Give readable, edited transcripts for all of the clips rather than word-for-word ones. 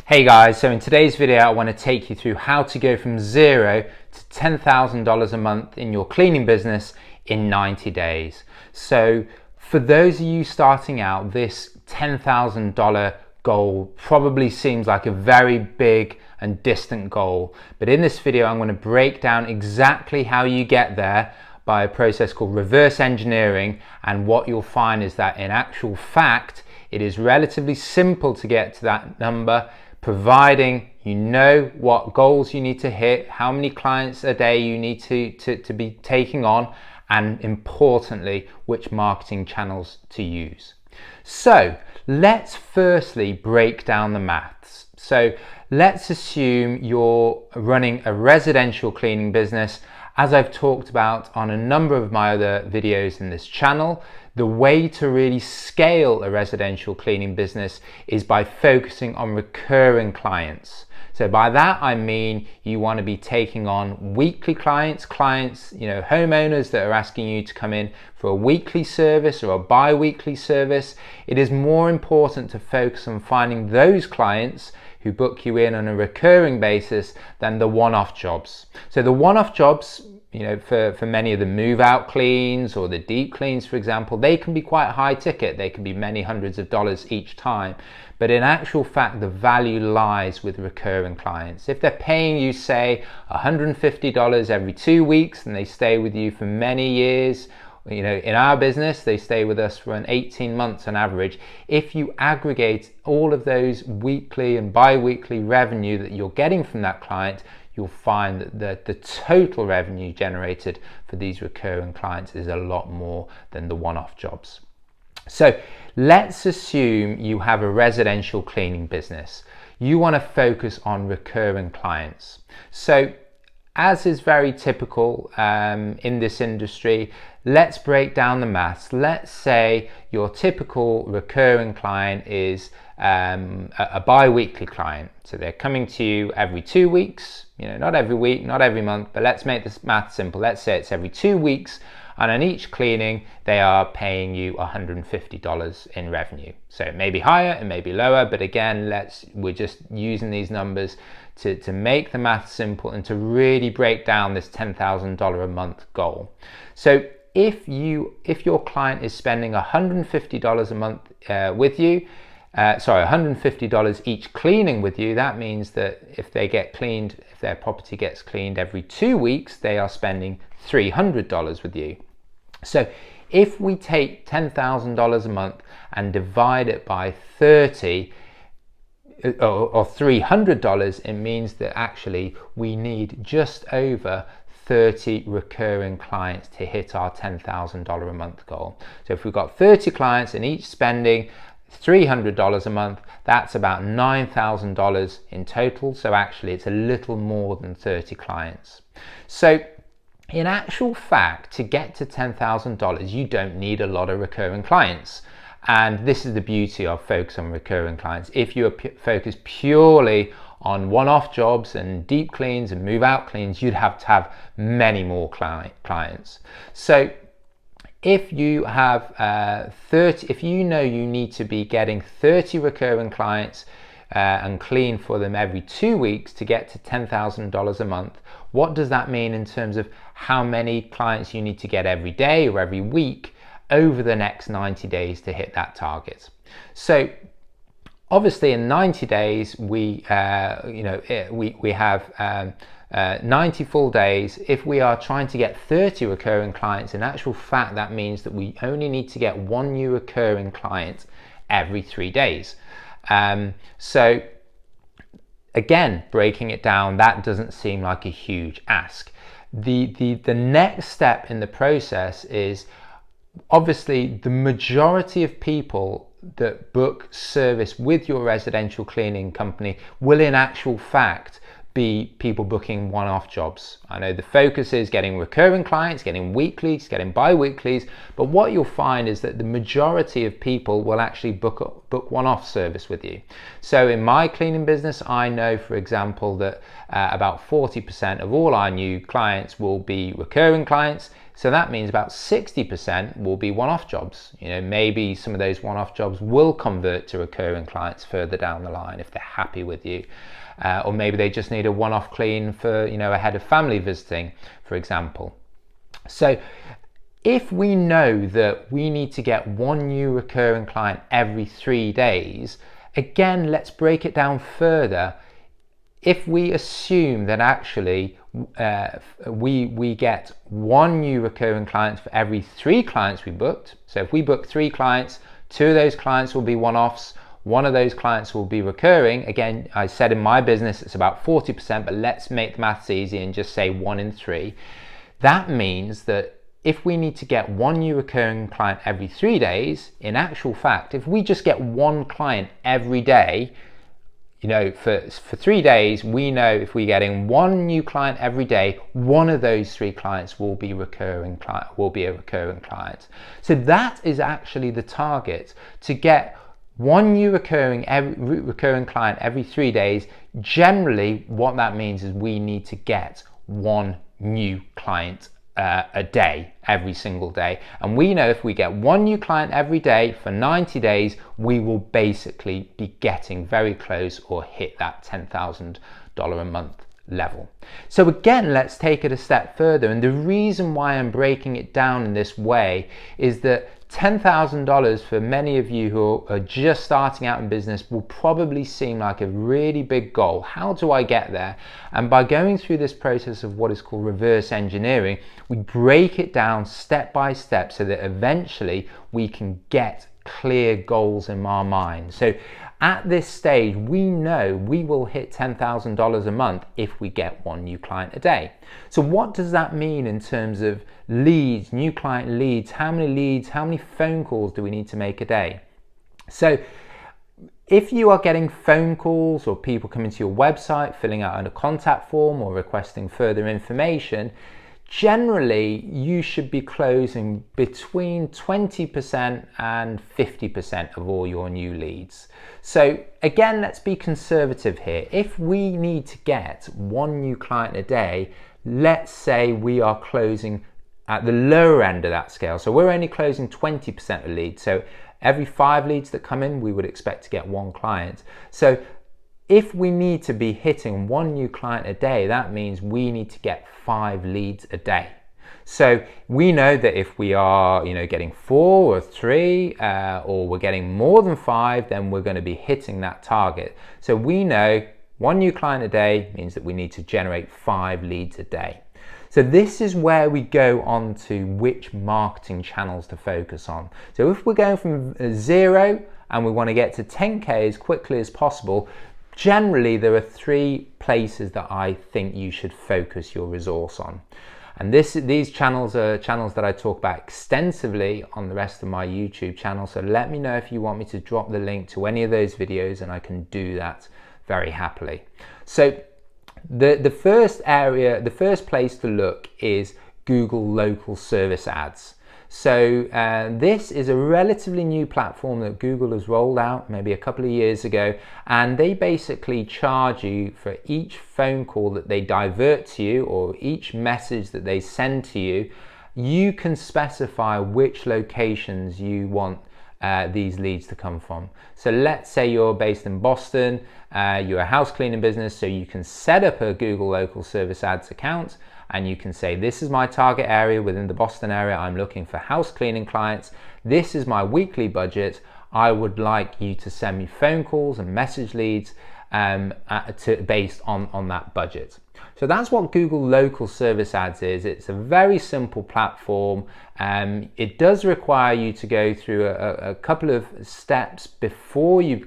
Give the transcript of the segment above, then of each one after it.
Hey guys, so in today's video I want to take you through how to go from $0 to $10,000 a month in your cleaning business in 90 days. So for those of you starting out, this $10,000 goal probably seems like a very big and distant goal, but in this video I'm going to break down exactly how you get there by a process called reverse engineering, and what you'll find is that in actual fact it is relatively simple to get to that number, providing you know what goals you need to hit, how many clients a day you need to be taking on, and importantly, which marketing channels to use. So let's firstly break down the maths. So let's assume you're running a residential cleaning business. As I've talked about on a number of my other videos in this channel, the way to really scale a residential cleaning business is by focusing on recurring clients. So by that I mean you want to be taking on weekly clients, homeowners that are asking you to come in for a weekly service or a bi-weekly service. It is more important to focus on finding those clients who book you in on a recurring basis than the one-off jobs. So the one-off jobs, for many of the move-out cleans or the deep cleans, for example, they can be quite high ticket. They can be many hundreds of dollars each time. But in actual fact, the value lies with recurring clients. If they're paying you, say, $150 every 2 weeks and they stay with you for many years, in our business, they stay with us for 18 months on average. If you aggregate all of those weekly and bi-weekly revenue that you're getting from that client, you'll find that the total revenue generated for these recurring clients is a lot more than the one-off jobs. So let's assume you have a residential cleaning business. You want to focus on recurring clients. So as is very typical in this industry, let's break down the maths. Let's say your typical recurring client is a bi-weekly client. So they're coming to you every 2 weeks, not every week, not every month, but let's make this math simple. Let's say it's every 2 weeks, and on each cleaning they are paying you $150 in revenue. So it may be higher, it may be lower, but again, we're just using these numbers to make the math simple and to really break down this $10,000 a month goal. So if your client is spending $150 a month with you, $150 each cleaning with you, that means that if their property gets cleaned every 2 weeks, they are spending $300 with you. So if we take $10,000 a month and divide it by 30 or $300, it means that actually we need just over 30 recurring clients to hit our $10,000 a month goal. So if we've got 30 clients and each spending $300 a month, that's about $9,000 in total. So actually it's a little more than 30 clients. So in actual fact, to get to $10,000, you don't need a lot of recurring clients. And this is the beauty of focus on recurring clients. If you focus purely on one-off jobs and deep cleans and move-out cleans, you'd have to have many more clients. So if you have if you know you need to be getting 30 recurring clients and clean for them every 2 weeks to get to $10,000 a month, what does that mean in terms of how many clients you need to get every day or every week over the next 90 days to hit that target? So obviously in 90 days we have 90 full days. If we are trying to get 30 recurring clients, in actual fact that means that we only need to get 1 new recurring client every 3 days. So again, breaking it down, that doesn't seem like a huge ask. The next step in the process is, obviously the majority of people that book service with your residential cleaning company will in actual fact be people booking one-off jobs. I know the focus is getting recurring clients, getting weeklies, getting bi-weeklies, but what you'll find is that the majority of people will actually book one-off service with you. So in my cleaning business, I know, for example, that about 40% of all our new clients will be recurring clients. So that means about 60% will be one-off jobs. Maybe some of those one-off jobs will convert to recurring clients further down the line if they're happy with you. Or maybe they just need a one-off clean for, a head of family visiting, for example. So if we know that we need to get one new recurring client every 3 days, again, let's break it down further. If we assume that actually we get one new recurring client for every 3 clients we booked, so if we book 3 clients, 2 of those clients will be one-offs, 1 of those clients will be recurring. Again, I said in my business it's about 40%, but let's make the maths easy and just say 1 in 3. That means that if we need to get one new recurring client every 3 days, in actual fact, if we just get 1 client every day, for 3 days, we know if we're getting 1 new client every day, 1 of those 3 clients will be a recurring client. So that is actually the target, to get 1 new recurring client every 3 days. Generally, what that means is we need to get 1 new client a day, every single day. And we know if we get 1 new client every day for 90 days, we will basically be getting very close or hit that $10,000 a month level. So again, let's take it a step further. And the reason why I'm breaking it down in this way is that $10,000 for many of you who are just starting out in business will probably seem like a really big goal. How do I get there? And by going through this process of what is called reverse engineering, we break it down step by step so that eventually we can get clear goals in our mind. So at this stage, we know we will hit $10,000 a month if we get 1 new client a day. So what does that mean in terms of leads, new client leads? How many leads, how many phone calls do we need to make a day? So if you are getting phone calls or people coming to your website, filling out a contact form or requesting further information, generally you should be closing between 20% and 50% of all your new leads. So again, let's be conservative here. If we need to get 1 new client a day, let's say we are closing at the lower end of that scale. So we're only closing 20% of leads. So every 5 leads that come in, we would expect to get 1 client. So if we need to be hitting 1 new client a day, that means we need to get 5 leads a day. So we know that if we are, getting 4 or 3, or we're getting more than 5, then we're going to be hitting that target. So we know 1 new client a day means that we need to generate 5 leads a day. So this is where we go on to which marketing channels to focus on. So if we're going from 0 and we want to get to 10K as quickly as possible, generally there are 3 places that I think you should focus your resource on. And these channels are channels that I talk about extensively on the rest of my YouTube channel. So let me know if you want me to drop the link to any of those videos, and I can do that very happily. So the first place to look is Google Local Service Ads. So this is a relatively new platform that Google has rolled out maybe a couple of years ago, and they basically charge you for each phone call that they divert to you or each message that they send to you. You can specify which locations you want these leads to come from. So let's say you're based in Boston, you're a house cleaning business, so you can set up a Google Local Service Ads account, and you can say, this is my target area within the Boston area. I'm looking for house cleaning clients. This is my weekly budget. I would like you to send me phone calls and message leads based on that budget. So that's what Google Local Service Ads is. It's a very simple platform. It does require you to go through a couple of steps before you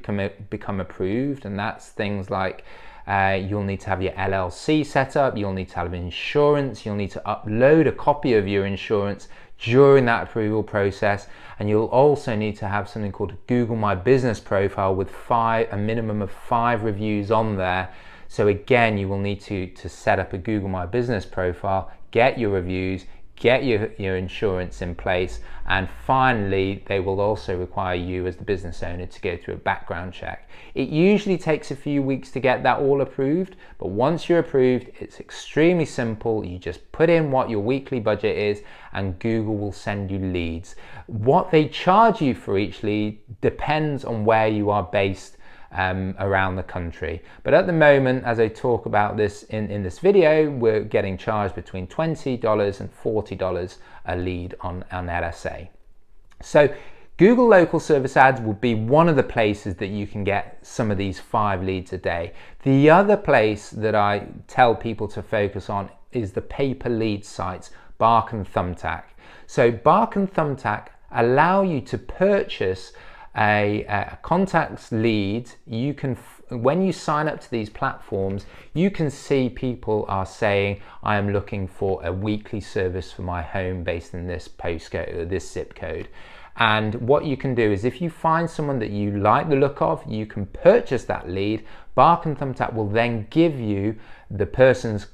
become approved, and that's things like you'll need to have your LLC set up, you'll need to have insurance, you'll need to upload a copy of your insurance during that approval process, and you'll also need to have something called a Google My Business profile with a minimum of 5 reviews on there. So again, you will need to set up a Google My Business profile, get your reviews, get your insurance in place, and finally they will also require you as the business owner to go through a background check. It usually takes a few weeks to get that all approved, but once you're approved, it's extremely simple. You just put in what your weekly budget is and Google will send you leads. What they charge you for each lead depends on where you are based around the country. But at the moment, as I talk about this in this video, we're getting charged between $20 and $40 a lead on LSA. So Google Local Service Ads will be one of the places that you can get some of these 5 leads a day. The other place that I tell people to focus on is the pay-per lead sites, Bark and Thumbtack. So Bark and Thumbtack allow you to purchase a contacts lead. You can, when you sign up to these platforms, you can see people are saying, I am looking for a weekly service for my home based in this postcode or this zip code. And what you can do is, if you find someone that you like the look of, you can purchase that lead. Bark and Thumbtack will then give you the person's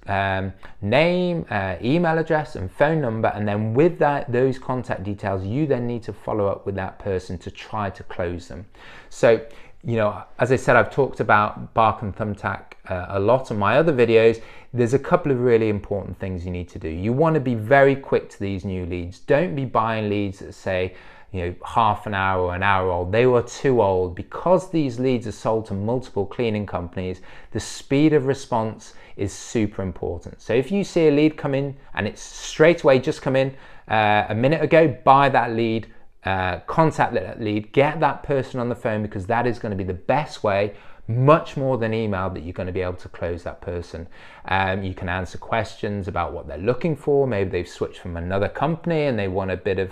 name, email address and phone number, and then with those contact details, you then need to follow up with that person to try to close them. So, you know, as I said, I've talked about Bark and Thumbtack a lot in my other videos. There's a couple of really important things you need to do. You want to be very quick to these new leads. Don't be buying leads that say, you know, half an hour or an hour old. They were too old. Because these leads are sold to multiple cleaning companies, the speed of response is super important. So if you see a lead come in and it's straight away just come in a minute ago, buy that lead, contact that lead, get that person on the phone, because that is going to be the best way, much more than email, that you're going to be able to close that person. You can answer questions about what they're looking for. Maybe they've switched from another company and they want a bit of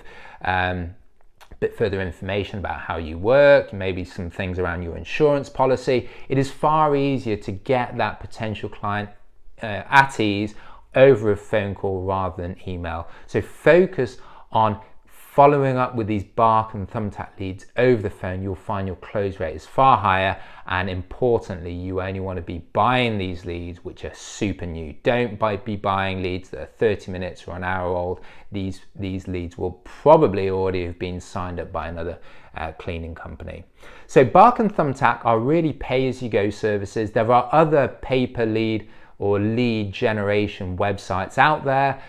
bit further information about how you work, maybe some things around your insurance policy. It is far easier to get that potential client at ease over a phone call rather than email. So focus on following up with these Bark and Thumbtack leads over the phone. You'll find your close rate is far higher, and importantly, you only want to be buying these leads which are super new. Don't be buying leads that are 30 minutes or an hour old. These leads will probably already have been signed up by another cleaning company. So Bark and Thumbtack are really pay-as-you-go services. There are other pay-per-lead or lead generation websites out there.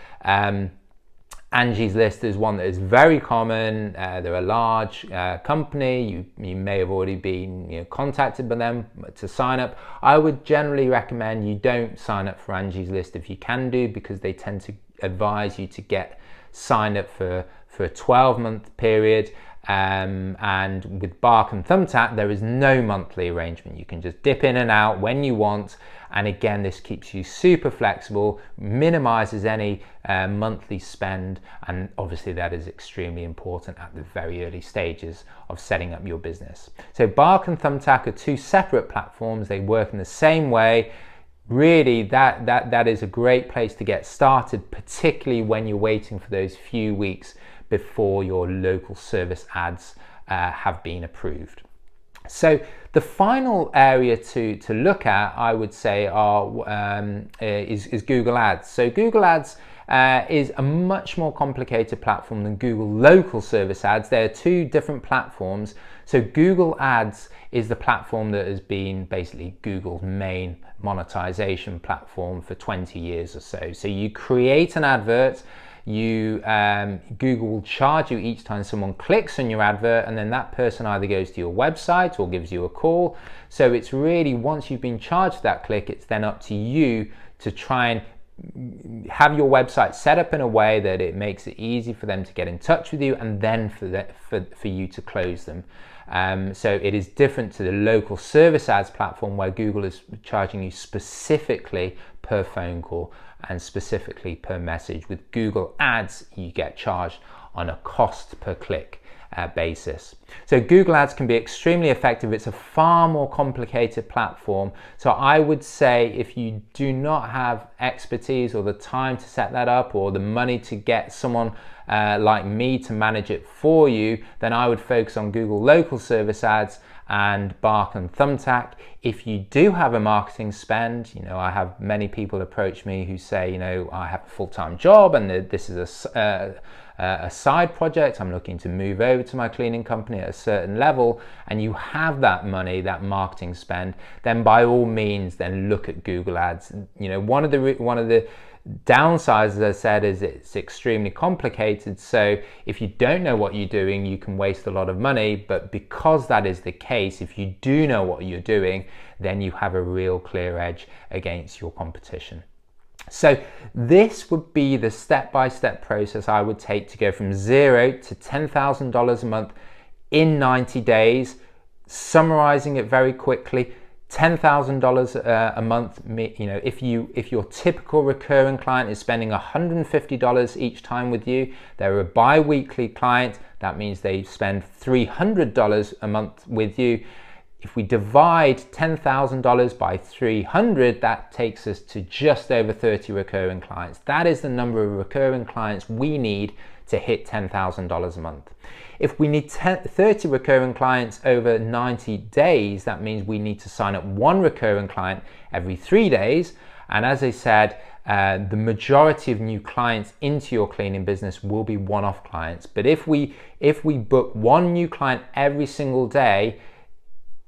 Angie's List is one that is very common. They're a large company. You may have already been contacted by them to sign up. I would generally recommend you don't sign up for Angie's List if you can do, because they tend to advise you to get signed up for a 12-month period. And with Bark and Thumbtack, there is no monthly arrangement. You can just dip in and out when you want. And again, this keeps you super flexible, minimizes any monthly spend. And obviously that is extremely important at the very early stages of setting up your business. So Bark and Thumbtack are 2 separate platforms. They work in the same way. Really, that is a great place to get started, particularly when you're waiting for those few weeks before your local service ads have been approved. So the final area to look at, I would say, is Google Ads. So Google Ads is a much more complicated platform than Google Local Service Ads. There are 2 different platforms. So Google Ads is the platform that has been basically Google's main monetization platform for 20 years or so. So you create an advert, Google will charge you each time someone clicks on your advert, and then that person either goes to your website or gives you a call. So it's really, once you've been charged for that click, it's then up to you to try and have your website set up in a way that it makes it easy for them to get in touch with you, and then for you to close them. So it is different to the local service ads platform, where Google is charging you specifically per phone call and specifically per message. With Google Ads, you get charged on a cost per click basis. So Google Ads can be extremely effective. It's a far more complicated platform. So I would say, if you do not have expertise or the time to set that up, or the money to get someone like me to manage it for you, then I would focus on Google Local Service Ads and Bark and Thumbtack. If you do have a marketing spend, I have many people approach me who say, I have a full-time job and this is a side project. I'm looking to move over to my cleaning company at a certain level, and you have that money, that marketing spend, then by all means, then look at Google Ads. One of the downsides, as I said, is it's extremely complicated. So if you don't know what you're doing, you can waste a lot of money. But because that is the case, if you do know what you're doing, then you have a real clear edge against your competition. So this would be the step-by-step process I would take to go from $0 to $10,000 a month in 90 days. Summarizing it very quickly, $10,000 a month, if your typical recurring client is spending $150 each time with you, they're a bi-weekly client, that means they spend $300 a month with you. If we divide $10,000 by 300, that takes us to just over 30 recurring clients. That is the number of recurring clients we need to hit $10,000 a month. If we need 30 recurring clients over 90 days, that means we need to sign up one recurring client every 3 days. And as I said, the majority of new clients into your cleaning business will be one-off clients. But if we book one new client every single day,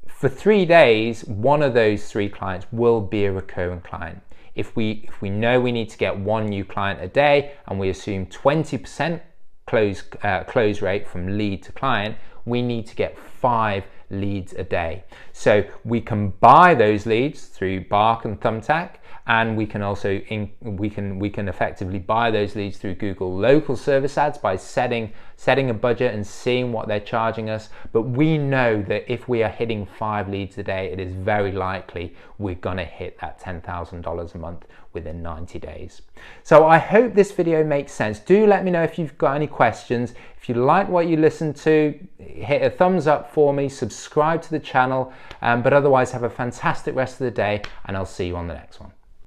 for 3 days, one of those 3 clients will be a recurring client. If we know we need to get one new client a day and we assume 20% close rate from lead to client, we need to get 5 leads a day. So we can buy those leads through Bark and Thumbtack, and we can also we can effectively buy those leads through Google local service ads by setting a budget and seeing what they're charging us. But we know that if we are hitting 5 leads a day, it is very likely we're going to hit that $10,000 a month within 90 days. So I hope this video makes sense. Do let me know if you've got any questions. If you like what you listened to, hit a thumbs up for me, subscribe to the channel, but otherwise have a fantastic rest of the day, and I'll see you on the next one.